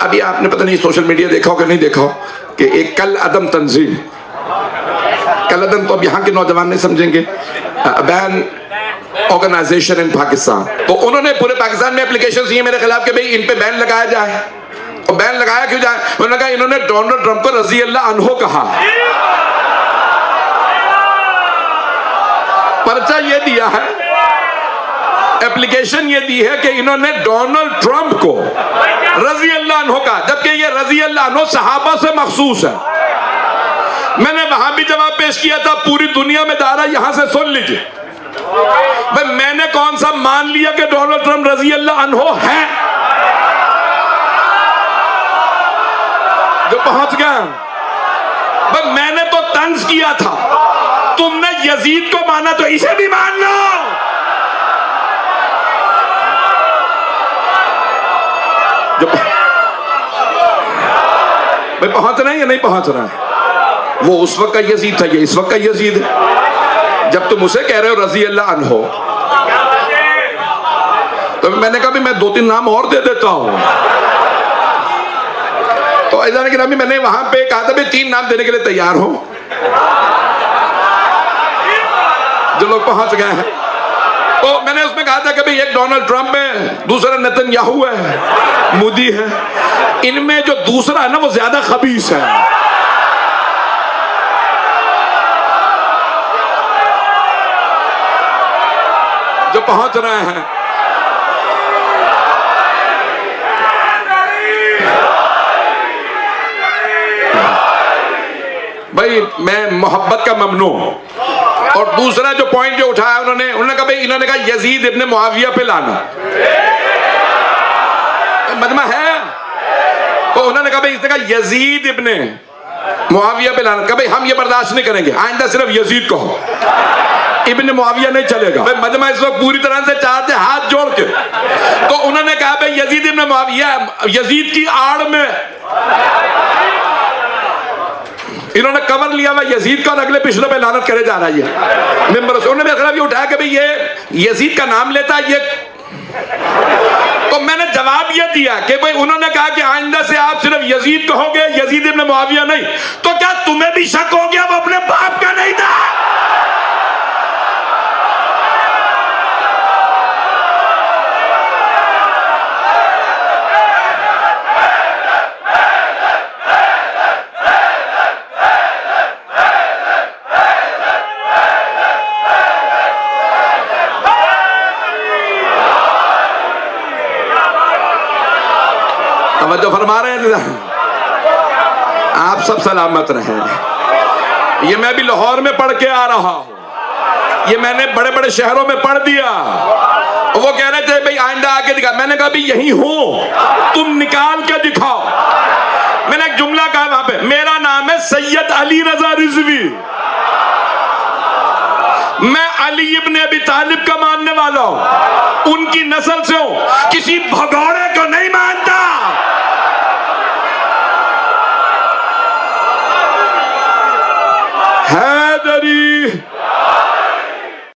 अभी आपने पता नहीं सोशल मीडिया देखा हो कि नहीं देखा हो कि एक कल अदम तंजीम, कल अदम तो अब यहाँ के नौजवान नहीं समझेंगे, बैन ऑर्गेनाइजेशन इन पाकिस्तान, तो उन्होंने पूरे पाकिस्तान में एप्लीकेशन दी है मेरे खिलाफ कि भाई इन पे बैन लगाया जाए। और बैन लगाया क्यों जाए? उन्होंने कहा इन्होंने डोनाल्ड ट्रंप को रजी अल्लाह अन्हो कहा। पर्चा ये दिया है, एप्लीकेशन ये दी है कि इन्होंने डोनाल्ड ट्रंप को रजी अल्लाह अन्हो कहा, जबकि ये रजी अल्लाह अन्हो सहाबा से मखसूस है। मैंने वहां भी जवाब पेश किया था, पूरी दुनिया में दायरा यहां से सुन लीजिए भाई, मैंने कौन सा मान लिया कि डोनाल्ड ट्रंप रजी अल्लाह अन्हो है जो पहुंच गया भाई। मैंने तो तंज किया था, तुमने यजीद को माना तो इसे भी मान लो। जो भाई पहुंच रहा है या नहीं पहुंच रहा है? वो उस वक्त का यजीद था, ये इस वक्त का यजीद है। जब तुम उसे कह रहे हो रजी अल्लाह अन्हो, तो मैंने कहा भी मैं 2-3 नाम और दे देता हूं। तो ऐसा नहीं कि अभी मैंने वहां पे कहा था भी 3 नाम देने के लिए तैयार हो, जो लोग पहुंच गए हैं। तो मैंने उसमें कहा था कि भाई एक डोनाल्ड ट्रंप है, दूसरा नेतन्याहू है, मोदी है, इनमें जो दूसरा है ना वो ज्यादा खबीस है। जो पहुंच रहे हैं भाई, मैं मोहब्बत का ममनू। और दूसरा जो पॉइंट जो उठाया उन्होंने कहा भाई, इन्होंने कहा यजीद इब्ने मुआविया पे लाना मजमा है, तो उन्होंने कहा भाई, इसने कहा यजीद इब्ने मुआविया पे लाना, कहा भाई हम ये बर्दाश्त नहीं करेंगे, आइंदा सिर्फ यजीद कहो, इब्ने मुआविया नहीं चलेगा। भाई मजमा इस वक्त पूरी तरह से चाहते हाथ जोड़ के, तो उन्होंने कहा भाई यजीद इब्ने मुआविया, यजीद की आड़ में इन्होंने कवर लिया हुआ यजीद का और अगले पिछले पे लानत करे जा रहा है मेंबर से। उन्होंने मेरे खिलाफ उठाया कि भाई ये यजीद का नाम लेता है ये, तो मैंने जवाब ये दिया कि भाई उन्होंने कहा कि आइंदा से आप सिर्फ यजीद कहोगे, यजीद इब्ने मुआविया नहीं, तो क्या तुम्हें भी शक हो गया वो अपने बाप का नहीं था? जो फरमा रहे हैं आप सब सलामत रहे। ये मैं भी लाहौर में पढ़ के आ रहा हूं, ये मैंने बड़े बड़े शहरों में पढ़ दिया। वो कह रहे थे भाई आइंदा आके दिखा, मैंने कहा भाई यही हूं, तुम निकाल के दिखाओ। मैंने एक जुमला कहा वहां पे, मेरा नाम है सैयद अली रजा रिजवी, मैं अली इब्ने अबी तालिब का मानने वाला हूं, उनकी नस्ल से हूं, किसी भगोड़े